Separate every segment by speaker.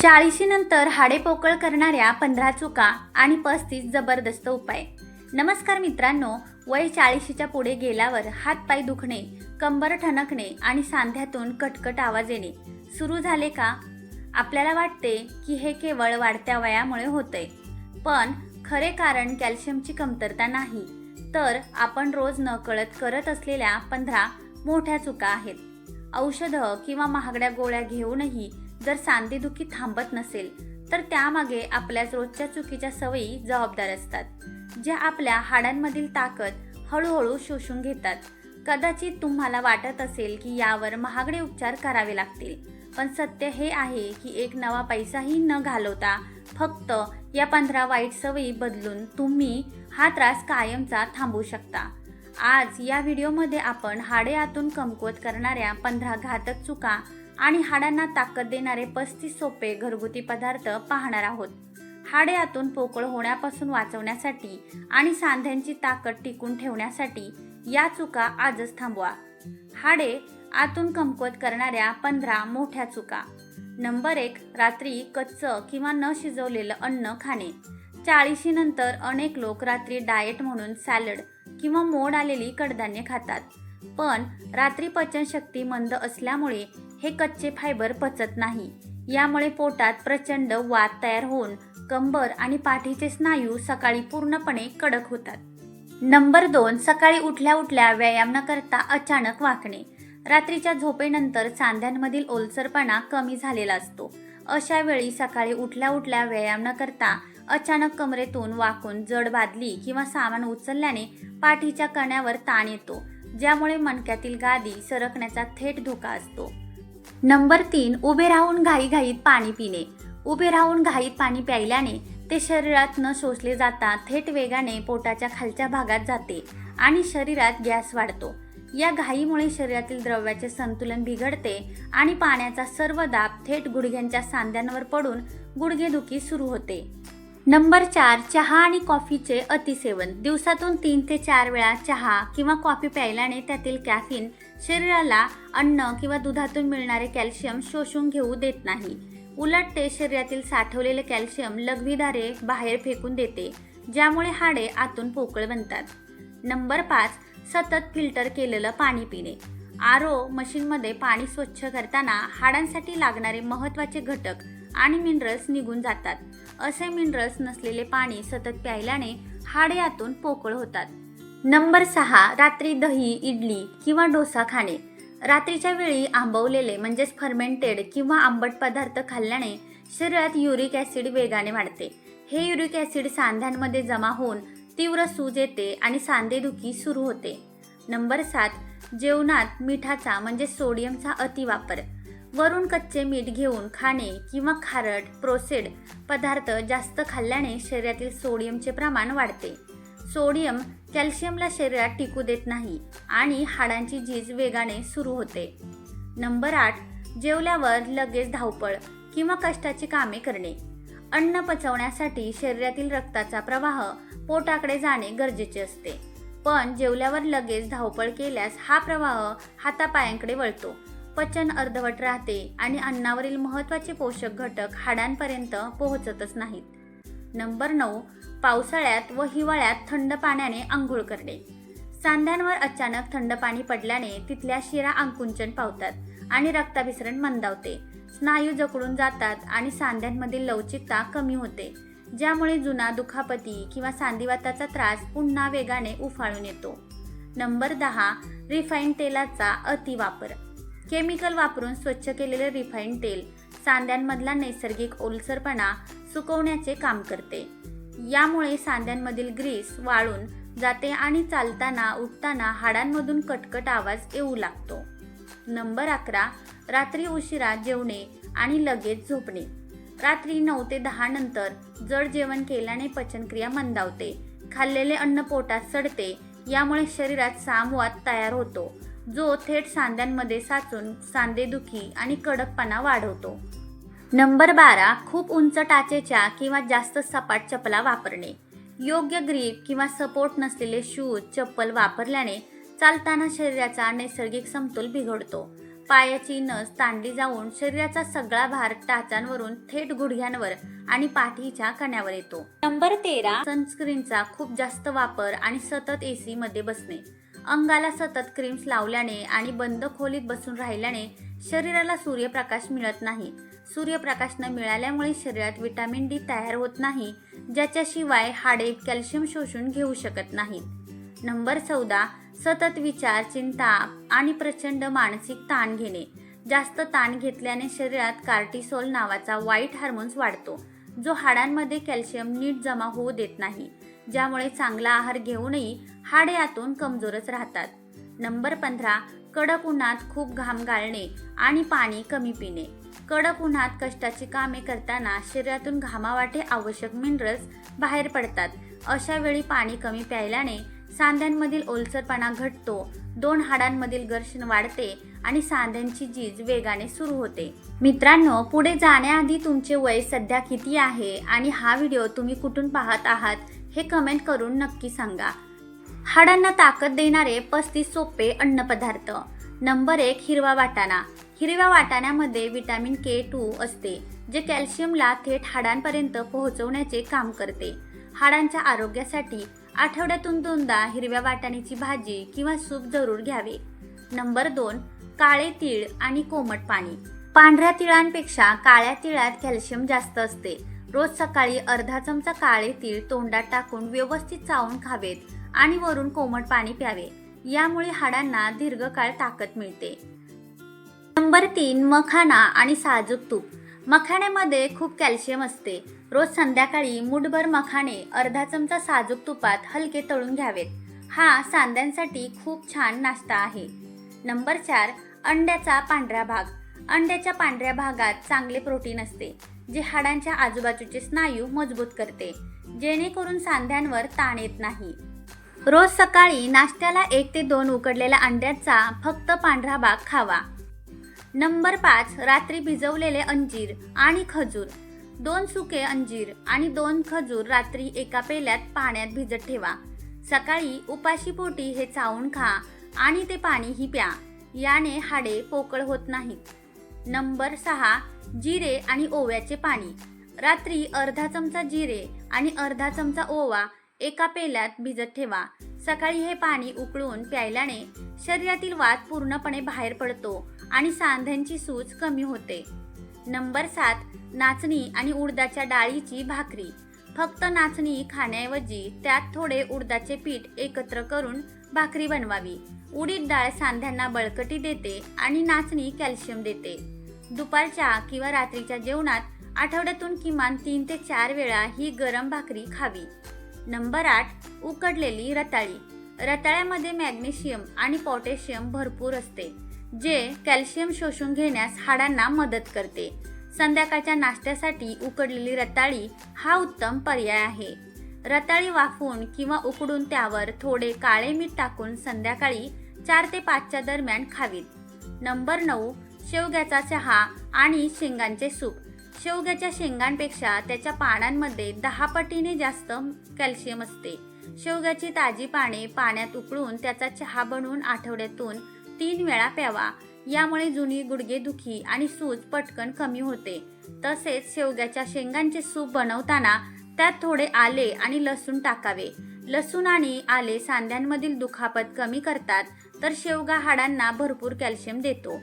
Speaker 1: 40 नंतर हाडे पोकळ करणाऱ्या 15 चुका आणि 35 जबरदस्त उपाय। नमस्कार मित्रांनो, वय 40च्या पुढे गेल्यावर हातपाय दुखणे, कंबर ठणकणे आणि सांध्यातून कटकट आवाज येणे सुरू झाले का? आपल्याला वाटते की हे केवळ वाढत्या वयामुळे होते, पण खरे कारण कॅल्शियमची कमतरता नाही, तर आपण रोज नकळत करत असलेल्या 15 मोठ्या चुका आहेत। औषधं किंवा महागड्या गोळ्या घेऊनही जर सांधेदुखी थांबत नसेल, तर त्यामागे आपल्याच रोजच्या चुकीच्या सवयी जबाबदार असतात, ज्या आपल्या हाडांमधील ताकद हळूहळू शोषून घेतात। कदाचित तुम्हाला वाटत असेल की यावर महागडे उपचार करावे लागतील, पण सत्य हे आहे की एक नवा पैसाही न घालवता फक्त या 15 वाईट सवयी बदलून तुम्ही हा त्रास कायमचा थांबवू शकता। आज या व्हिडिओमध्ये आपण हाडे आतून कमकुवत करणाऱ्या 15 घातक चुका आणि हाडांना ताकद देणारे 35 सोपे घरगुती पदार्थ पाहणार आहोत। हाडे आतून पोकळ होण्यापासून वाचवण्यासाठी आणि सांध्यांची ताकद टिकून ठेवण्यासाठी या चुका आजच थांबवा। हाडे आतून कमकुवत करणाऱ्या 15 मोठ्या चुका। नंबर 1, रात्री कच्चं किंवा न शिजवलेलं अन्न खाणे। 40 नंतर अनेक लोक रात्री डाएट म्हणून सॅलड किंवा मोड आलेली कडधान्य खातात, पण रात्री पचनशक्ती मंद असल्यामुळे हे कच्चे फायबर पचत नाही। यामुळे पोटात प्रचंड वात तयार होऊन कंबर आणि पाठीचे स्नायू सकाळी पूर्णपणे कडक होतात। नंबर 2, सकाळी उठल्या उठल्या व्यायाम न करता अचानक वाकणे। रात्रीच्या झोपेनंतर सांध्यांमधील ओलसरपणा कमी झालेला असतो। अशा वेळी सकाळी उठल्या उठल्या व्यायाम न करता अचानक कमरेतून वाकून जड बादली किंवा सामान उचलल्याने पाठीच्या कण्यावर ताण येतो, ज्यामुळे मणक्यातील गादी सरकण्याचा थेट धोका असतो। नंबर 3, उभे राहून घाईघाईत पाणी पिणे। उभे राहून घाईत पाणी प्यायल्याने ते शरीरात न शोषले जाता थेट वेगाने पोटाच्या खालच्या भागात जाते आणि शरीरात गॅस वाढतो। या घाईमुळे शरीरातील द्रव्याचे संतुलन बिघडते आणि पाण्याचा सर्व दाब थेट गुडघ्यांच्या सांध्यांवर पडून गुडघेदुखी सुरू होते। नंबर 4, चहा आणि कॉफीचे अतिसेवन। दिवसातून 3 ते 4 वेळा चहा किंवा कॉफी प्यायल्याने त्यातील कॅफीन शरीराला अन्न किंवा दुधातून मिळणारे कॅल्शियम शोषून घेऊ देत नाही। उलट ते शरीरातील साठवलेले कॅल्शियम लघवीद्वारे बाहेर फेकून देते, ज्यामुळे हाडे आतून पोकळ बनतात। नंबर 5, सतत फिल्टर केलेलं पाणी पिणे। आरओ मशीनमध्ये पाणी स्वच्छ करताना हाडांसाठी लागणारे महत्त्वाचे घटक आणि मिनरल्स निघून जातात। असे मिनरल्स नसलेले पाणी सतत प्यायल्याने हाडे आतून पोकळ होतात। नंबर 6, रात्री दही, इडली किंवा डोसा खाणे। रात्रीच्या वेळी आंबवलेले म्हणजेच फर्मेंटेड किंवा आंबट पदार्थ खाल्ल्याने शरीरात युरिक ॲसिड वेगाने वाढते। हे युरिक ॲसिड सांध्यांमध्ये जमा होऊन तीव्र सूज येते आणि सांधेदुखी सुरू होते। नंबर 7, जेवणात मिठाचा म्हणजे सोडियमचा अतिवापर। वरून कच्चे मीठ घेऊन खाणे किंवा खारट प्रोसेस्ड पदार्थ जास्त खाल्ल्याने शरीरातील सोडियमचे प्रमाण वाढते। सोडियम कॅल्शियमला शरीरात टिकू देत नाही आणि हाडांची झीज वेगाने सुरू होते। नंबर 8, जेवल्यावर लगेच धावपळ किंवा कष्टाची कामे करणे। अन्न पचवण्यासाठी शरीरातील रक्ताचा प्रवाह पोटाकडे जाणे गरजेचे असते, पण जेवल्यावर लगेच धावपळ केल्यास हा प्रवाह हातापायांकडे वळतो, पचन अर्धवट राहते आणि अन्नावरील महत्त्वाचे पोषक घटक हाडांपर्यंत पोहोचतच नाहीत। नंबर 9, पावसाळ्यात व हिवाळ्यात थंड पाण्याने आंघोळ करणे। सांध्यांवर अचानक थंड पाणी पडल्याने तिथल्या शिरा आकुंचन पावतात आणि रक्ताभिसरण मंदावते, स्नायू जखडून जातात आणि सांध्यांमधील लवचिकता कमी होते, ज्यामुळे जुना दुखापती किंवा सांधिवाताचा त्रास पुन्हा वेगाने उफाळून येतो। नंबर 10, रिफाईंड तेलाचा अतिवापर। केमिकल वापरून स्वच्छ केलेले रिफाईंड तेल सांध्यांमधला नैसर्गिक ओलसरपणा सुकवण्याचे काम करते। यामुळे सांध्यांमधील ग्रीस वाळून जाते आणि चालताना उठताना हाडांमधून कटकट आवाज येऊ लागतो। नंबर 11, रात्री उशिरा जेवणे आणि लगेच झोपणे। रात्री 9 ते 10 नंतर जड जेवण केल्याने पचनक्रिया मंदावते, खाल्लेले अन्न पोटात सडते, यामुळे शरीरात सामवात तयार होतो, जो थेट सांध्यांमध्ये साचून सांधेदुखी आणि कडकपणा वाढवतो। नंबर 12, खूप उंच टाचेच्या किंवा जास्त सपाट चपला वापरणे। योग्य ग्रीप किंवा सपोर्ट नसलेले शूज चप्पल वापरल्याने चालताना शरीराचा नैसर्गिक समतोल बिघडतो पायाची नस ताणली जाऊन शरीराचा सगळा भार टाचांवरून थेट गुडघ्यांवर आणि पाठीच्या कण्यावर येतो. नंबर 13, सनस्क्रीनचा खूप जास्त वापर आणि सतत AC मध्ये बसणे. अंगाला सतत क्रीम्स लावल्याने आणि बंद खोलीत बसून राहिल्याने शरीराला सूर्यप्रकाश मिळत नाही. सूर्यप्रकाश न मिळाल्यामुळे शरीरात विटॅमिन डी तयार होत नाही, ज्याच्याशिवाय हाडे कॅल्शियम शोषून घेऊ शकत नाहीत. नंबर 14, सतत विचार, चिंता आणि प्रचंड मानसिक ताण घेणे. जास्त ताण घेतल्याने शरीरात कार्टिसोल नावाचा वाईट हार्मोन्स वाढतो, जो हाडांमध्ये कॅल्शियम नीट जमा होऊ देत नाही, ज्यामुळे चांगला आहार घेऊनही हाडे आतून कमजोरच राहतात. नंबर 15, कडक उन्हात खूप घाम गाळणे आणि पाणी कमी पिणे. कडक उन्हात कष्टाची कामे करताना शरीरातून घामावाटे आवश्यक मिनरल्स बाहेर पडतात. अशा वेळी पाणी कमी प्यायल्याने सांध्यांमधील ओलसरपणा घटतो, दोन हाडांमधील घर्षण वाढते आणि सांध्यांची झीज वेगाने सुरू होते. मित्रांनो, पुढे जाण्याआधी तुमचे वय सध्या किती आहे आणि हा व्हिडिओ तुम्ही कुठून पाहत आहात हे कमेंट करून नक्की सांगा. हाडांना ताकद देणारे 35 सोपे अन्नपदार्थ. नंबर 1, हिरवा वाटाणा. हिरव्या वाटाण्यामध्ये विटॅमिन K2 असते, जे कॅल्शियमला थेट हाडांपर्यंत पोहोचवण्याचे काम करते. हाडांच्या आरोग्यासाठी आठवड्यातून 2दा हिरव्या वाटाण्याची भाजी किंवा सूप जरूर घ्यावे. नंबर 2, काळे तीळ आणि कोमट पाणी. पांढऱ्या तिळांपेक्षा काळ्या तिळात कॅल्शियम जास्त असते. रोज सकाळी अर्धा चमचा काळे तीळ तोंडात टाकून व्यवस्थित चावून खावेत आणि वरून कोमट पाणी प्यावे. यामुळे हाडांना दीर्घकाळ ताकद मिळते. नंबर 3, मखाना आणि साजूक तूप. मखाण्यामध्ये खूप कॅल्शियम असते. रोज संध्याकाळी मूठभर मखाणे अर्धा चमचा साजूक तुपात हलके तळून घ्यावेत. हा सांध्यांसाठी खूप छान नाश्ता आहे. नंबर 4, अंड्याचा पांढरा भाग. अंड्याच्या पांढऱ्या भागात चांगले प्रोटीन असते, जे हाडांच्या आजूबाजूचे स्नायू मजबूत करते, जेणेकरून सांध्यांवर ताण येत नाही. रोज सकाळी नाश्त्याला 1 ते 2 उकडलेल्या अंड्याचा फक्त पांढरा भाग खावा. नंबर 5, रात्री भिजवलेले अंजीर आणि खजूर. 2 सुके अंजीर आणि 2 खजूर रात्री एका पेल्यात पाण्यात भिजत ठेवा. सकाळी उपाशीपोटी हे चावून खा आणि ते पाणीही प्या. याने हाडे पोकळ होत नाहीत. नंबर 6, जिरे आणि ओव्याचे पाणी. रात्री अर्धा चमचा जिरे आणि अर्धा चमचा ओवा एका पेल्यात भिजत ठेवा. सकाळी हे पाणी उकळून प्यायल्याने शरीरातील वात पूर्णपणे बाहेर पडतो आणि सांध्यांची सूज कमी होते. नंबर 7, नाचणी आणि उडदाच्या डाळीची भाकरी. फक्त नाचणी खाण्याऐवजी त्यात थोडे उडदाचे पीठ एकत्र करून भाकरी बनवावी. उडीद डाळ सांध्यांना बळकटी देते आणि नाचणी कॅल्शियम देते. दुपारच्या किंवा रात्रीच्या जेवणात आठवड्यातून किमान 3 ते 4 वेळा ही गरम भाकरी खावी. नंबर 8, उकडलेली रताळी. रताळ्यामध्ये मॅग्नेशियम आणि पोटॅशियम भरपूर असते, जे कॅल्शियम शोषून घेण्यास हाडांना मदत करते. संध्याकाळच्या नाश्त्यासाठी उकडलेली रताळी हा उत्तम पर्याय आहे. रताळी वाफवून किंवा उकडून त्यावर थोडे काळे मीठ टाकून संध्याकाळी 4 ते 5च्या दरम्यान खावीत. नंबर 9, शेवग्याचा चहा आणि शेंगांचे सूप. शेवग्याच्या शेंगांपेक्षा त्याच्या पानांमध्ये 10 पटीने जास्त कॅल्शियम असते. शेवग्याची ताजी पाने पाण्यात उकळून त्याचा चहा बनवून आठवड्यातून 3 वेळा प्यावा. यामुळे जुनी गुडघेदुखी आणि सूज पटकन कमी होते. तसेच शेवग्याच्या शेंगांचे सूप बनवताना त्यात थोडे आले आणि लसूण टाकावे. लसूण आणि आले सांध्यांमधील दुखापत कमी करतात, तर शेवगा हाडांना भरपूर कॅल्शियम देतो.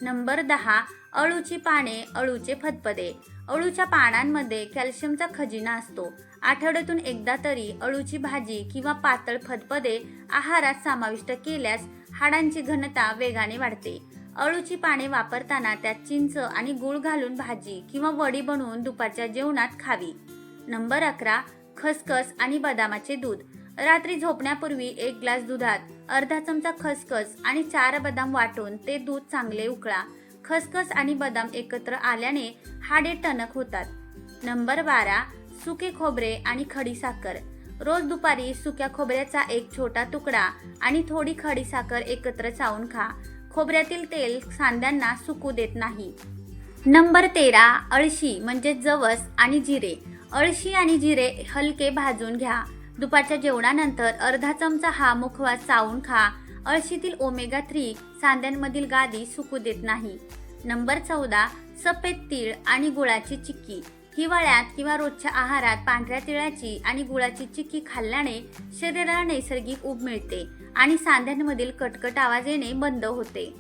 Speaker 1: नंबर 10, अळूची पाने, अळूचे फदफदे. अळूच्या पानांमध्ये कॅल्शियमचा खजिना असतो. आठवड्यातून एकदा तरी अळूची भाजी किंवा पातळ फदफदे आहारात समाविष्ट केल्यास हाडांची घनता वेगाने वाढते. अळूची पाने वापरताना त्यात चिंच आणि गूळ घालून भाजी किंवा वडी बनवून दुपारच्या जेवणात खावी. नंबर 11, खसखस आणि बदामाचे दूध. रात्री झोपण्यापूर्वी 1 ग्लास दुधात अर्धा चमचा खसखस आणि 4 बदाम वाटून ते दूध चांगले उकळा. खसखस आणि बदाम एकत्र आल्याने हाडे टणक होतात. नंबर 12, सुके खोबरे आणि खडीसाखर. रोज दुपारी सुक्या खोबऱ्याचा 1 छोटा तुकडा आणि थोडी खडीसाखर एकत्र चावून खा. खोबऱ्यातील तेल सांध्यांना सुकू देत नाही. नंबर 13, अळशी म्हणजे जवस आणि जिरे. अळशी आणि जिरे हलके भाजून घ्या. दुपारच्या जेवणानंतर अर्धा चमचा हा मुखवास चावून खा. अळशीतील ओमेगा 3 सांध्यांमधील गादी सुकू देत नाही. नंबर 14 सफेद तीळ आणि गुळाची चिक्की. हिवाळ्यात किंवा रोजच्या आहारात पांढऱ्या तिळाची आणि गुळाची चिक्की खाल्ल्याने शरीराला नैसर्गिक ऊब मिळते आणि सांध्यांमधील कटकट आवाज येणे बंद होते.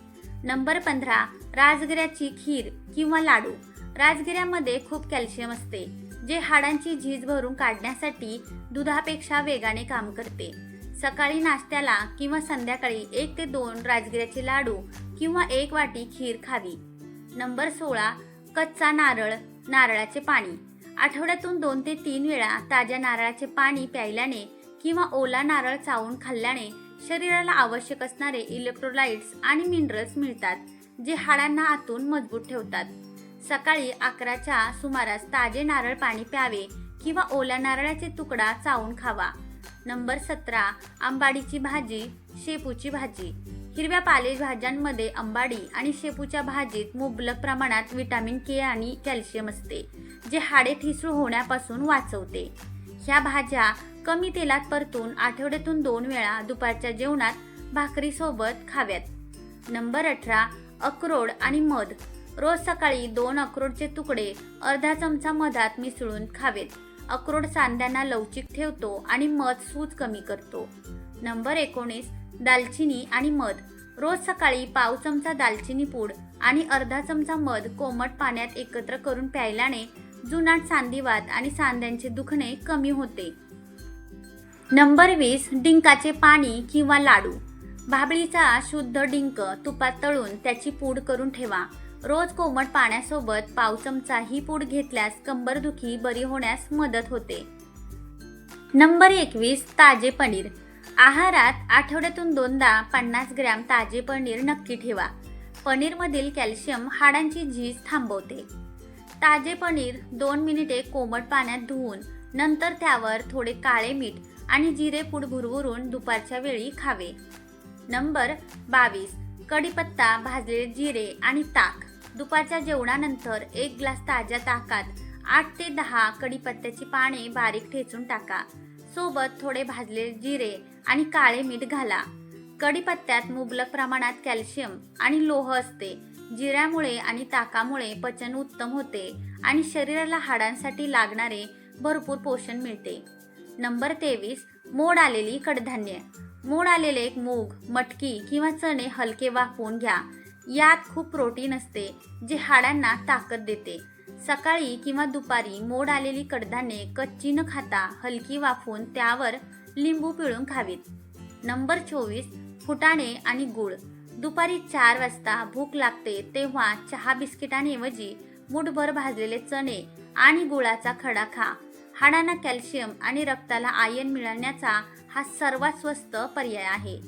Speaker 1: नंबर 15 राजगिऱ्याची खीर किंवा लाडू. राजगिऱ्यामध्ये खूप कॅल्शियम असते, जे हाडांची झीज भरून काढण्यासाठी दुधापेक्षा वेगाने काम करते. सकाळी नाश्त्याला किंवा संध्याकाळी 1 ते 2 राजगिऱ्याचे लाडू किंवा 1 वाटी खीर खावी. नंबर 16 कच्चा नारळ, नारळाचे पाणी. आठवड्यातून 2 ते 3 वेळा ताज्या नारळाचे पाणी प्यायल्याने किंवा ओला नारळ चावून खाल्ल्याने शरीराला आवश्यक असणारे इलेक्ट्रोलाइट्स आणि मिनरल्स मिळतात, जे हाडांना आतून मजबूत ठेवतात. सकाळी 11च्या सुमारास ताजे नारळ पाणी प्यावे किंवा ओल्या नारळाचे तुकडा चावून खावा. नंबर 17 आंबाडीची भाजी, शेपूची भाजी. हिरव्या पालेभाज्यांमध्ये आंबाडी आणि शेपूच्या भाजीत मुबलक प्रमाणात व्हिटॅमिन के आणि कॅल्शियम असते, जे हाडे ठिसूळ होण्यापासून वाचवते. ह्या भाज्या कमी तेलात परतून आठवड्यातून 2 वेळा दुपारच्या जेवणात भाकरीसोबत खाव्यात. नंबर 18 अक्रोड आणि मध. रोज सकाळी 2 अक्रोडचे तुकडे अर्धा चमचा मधात मिसळून खावेत. अक्रोड सांध्यांना लवचिक ठेवतो आणि मध सूज कमी करतो. नंबर 19 दालचिनी आणि मध. रोज सकाळी पाव चमचा दालचिनी पूड आणि अर्धा चमचा मध कोमट पाण्यात एकत्र करून प्यायल्याने जुनाट सांधीवात आणि सांध्यांचे दुखणे कमी होते. नंबर 20 डिंकाचे पाणी किंवा लाडू. भाबळीचा शुद्ध डिंक तुपात तळून त्याची पूड करून ठेवा. रोज कोमट पाण्यासोबत पाव चमचा ही पूड घेतल्यास कंबरदुखी बरी होण्यास मदत होते. नंबर 21 ताजे पनीर. आहारात आठवड्यातून 2दा 50 ग्रॅम ताजे पनीर नक्की ठेवा. पनीरमधील कॅल्शियम हाडांची झीज थांबवते. ताजे पनीर 2 मिनिटे कोमट पाण्यात धुवून नंतर त्यावर थोडे काळे मीठ आणि जिरे पूड भुरभुरून दुपारच्या वेळी खावे. नंबर 22 कढीपत्ता, भाजलेले जिरे आणि ताक. दुपारच्या जेवणानंतर 1 ग्लास ताज्या ताकात 8 ते 10 कढीपत्त्याची पाने बारीक ठेचून टाका. सोबत थोडे भाजलेले जिरे आणि काळे मीठ घाला. कढीपत्त्यात मुबलक प्रमाणात कॅल्शियम आणि लोह असते. जिऱ्यामुळे आणि ताकामुळे पचन उत्तम होते आणि शरीराला हाडांसाठी लागणारे भरपूर पोषण मिळते. नंबर 23 मोड आलेली कडधान्ये. मोड आलेले मूग, मटकी किंवा चणे हलके वाफवून घ्या. यात खूप प्रोटीन असते, जे हाडांना ताकद देते. सकाळी किंवा दुपारी मोड आलेली कडधान्ये कच्ची न खाता हलकी वाफवून त्यावर लिंबू पिळून खावीत. नंबर 24 फुटाणे आणि गूळ. दुपारी 4 वाजता भूक लागते तेव्हा चहा बिस्किटांऐवजी मूठभर भाजलेले चणे आणि गुळाचा खडा खा. हाडांना कॅल्शियम आणि रक्ताला आयर्न मिळवण्याचा हा सर्वात स्वस्त पर्याय आहे.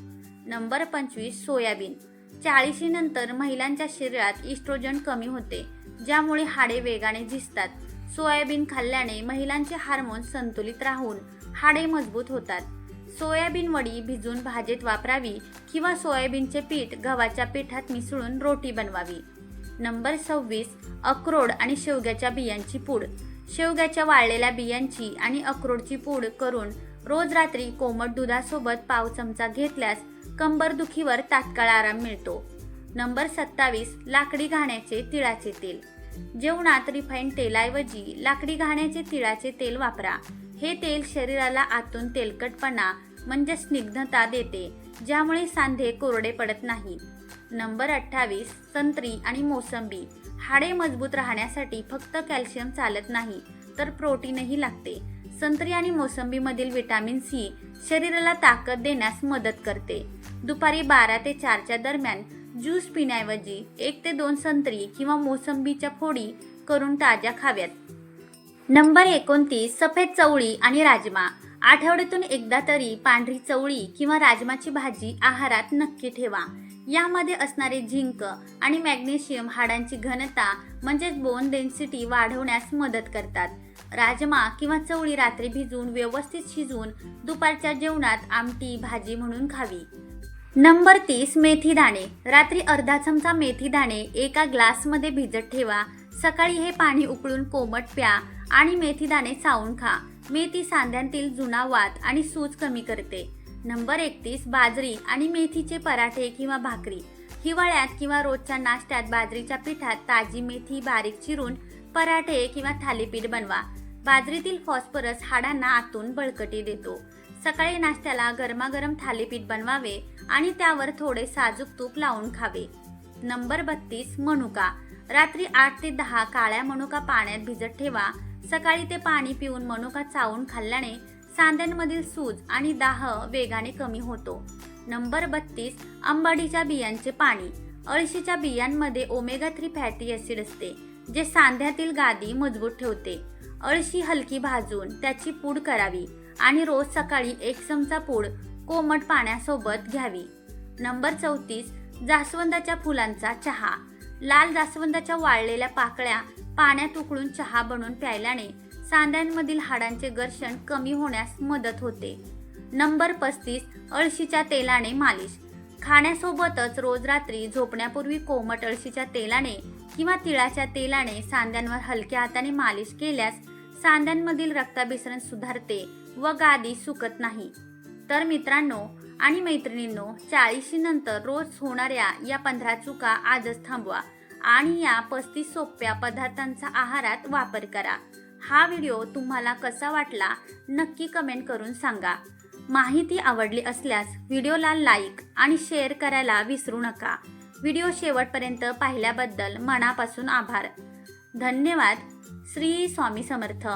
Speaker 1: Number 25 soybean. 40 नंतर महिलांच्या शरीरात इस्ट्रोजन कमी होते, ज्यामुळे हाडे वेगाने झिजतात. सोयाबीन खाल्ल्याने महिलांचे हार्मोन संतुलित राहून हाडे मजबूत होतात. सोयाबीन वडी भिजवून भाजीत वापरावी किंवा सोयाबीनचे पीठ गव्हाच्या पिठात मिसळून रोटी बनवावी. नंबर 26 अक्रोड आणि शेवग्याच्या बियांची पूड. शेवग्याच्या वाळलेल्या बियांची आणि अक्रोडची पूड करून रोज रात्री कोमट दुधासोबत पाव चमचा घेतल्यास कंबरदुखीवर तात्काळ आराम मिळतो. नंबर 27 लाकडी घाण्याचे तिळाचे तेल. जेवणात रिफाईंड तेलाऐवजी लाकडी घाण्याचे तिळाचे तेल वापरा. हे तेल शरीराला आतून तेलकटपणा म्हणजे स्निग्धता देते, ज्यामुळे सांधे कोरडे पडत नाही. नंबर 28 संत्री आणि मोसंबी. हाडे मजबूत राहण्यासाठी फक्त कॅल्शियम चालत नाही, तर प्रोटीनही लागते. संत्री आणि मोसंबीमधील व्हिटॅमिन सी शरीराला ताकद देण्यास मदत करते. दुपारी 12 ते 4च्या दरम्यान ज्यूस पिण्याऐवजी 1 ते 2 संत्री किंवा मोसंबीच्या फोडी करून ताज्या खाव्यात. नंबर 29 सफेद चवळी आणि राजमा. आठवड्यातून एकदा तरी पांढरी चवळी किंवा राजमाची भाजी आहारात नक्की ठेवा. यामध्ये असणारे झिंक आणि मॅग्नेशियम हाडांची घनता म्हणजेच बोन डेन्सिटी वाढवण्यास मदत करतात. राजमा किंवा चवळी रात्री भिजवून व्यवस्थित शिजवून दुपारच्या जेवणात आमटी भाजी म्हणून खावी. नंबर 30 मेथी दाणे. रात्री अर्धा चमचा मेथी दाणे एका ग्लासमध्ये भिजत ठेवा. सकाळी हे पाणी उकळून कोमट प्या आणि मेथी दाणे चावून खा. मेथी सांध्यांतील जुना वात आणि सूज कमी करते. नंबर 31 बाजरी आणि मेथीचे पराठे किंवा भाकरी. हिवाळ्यात किंवा रोजच्या नाश्त्यात बाजरीच्या पिठात ताजी मेथी बारीक चिरून पराठे किंवा थालीपीठ बनवा. बाजरीतील फॉस्फरस हाडांना आतून बळकटी देतो. सकाळी नाश्त्याला गरमागरम थालीपीठ बनवावे आणि त्यावर थोडे साजूक तूप लावून खावे. नंबर 32 मनुका. रात्री 8 ते 10 काळ्या मनुका पाण्यात भिजत ठेवा. सकाळी ते पाणी पिऊन मनुका चावून खाल्ल्याने सांध्यांमधील सूज आणि दाह वेगाने कमी होतो. नंबर 32 अंबाडीच्या बियांचे पाणी. अळशीच्या बियांमध्ये ओमेगा 3 फॅटी ॲसिड असते, जे सांध्यातील गादी मजबूत ठेवते. अळशी हलकी भाजून त्याची पूड करावी आणि रोज सकाळी 1 चमचा पूड कोमट पाण्यासोबत घ्यावी. नंबर 34 जास्वंदाच्या फुलांचा चहा. लाल जास्वंदाच्या वाळलेल्या पाकळ्या पाण्यात उकळून चहा बनवून प्यायल्याने सांध्यांमधील हाडांचे घर्षण कमी होण्यास मदत होते. नंबर 35 अळशीच्या तेलाने मालिश. खाण्यासोबतच रोज रात्री झोपण्यापूर्वी कोमट अळशीच्या तेलाने किंवा तिळाच्या तेलाने सांध्यांवर हलक्या हाताने मालिश केल्यास सांध्यांमधील रक्ताभिसरण सुधारते व गादी सुकत नाही. तर मित्रांनो आणि मैत्रिणींनो, 40 नंतर रोज होणाऱ्या या 15 चुका आजच थांबवा आणि या 35 सोप्या पदार्थांचा आहारात वापर करा. हा व्हिडिओ तुम्हाला कसा वाटला नक्की कमेंट करून सांगा. माहिती आवडली असल्यास व्हिडिओला लाईक आणि शेअर करायला विसरू नका. व्हिडिओ शेवटपर्यंत पाहिल्याबद्दल मनापासून आभार. धन्यवाद. श्री स्वामी समर्थ.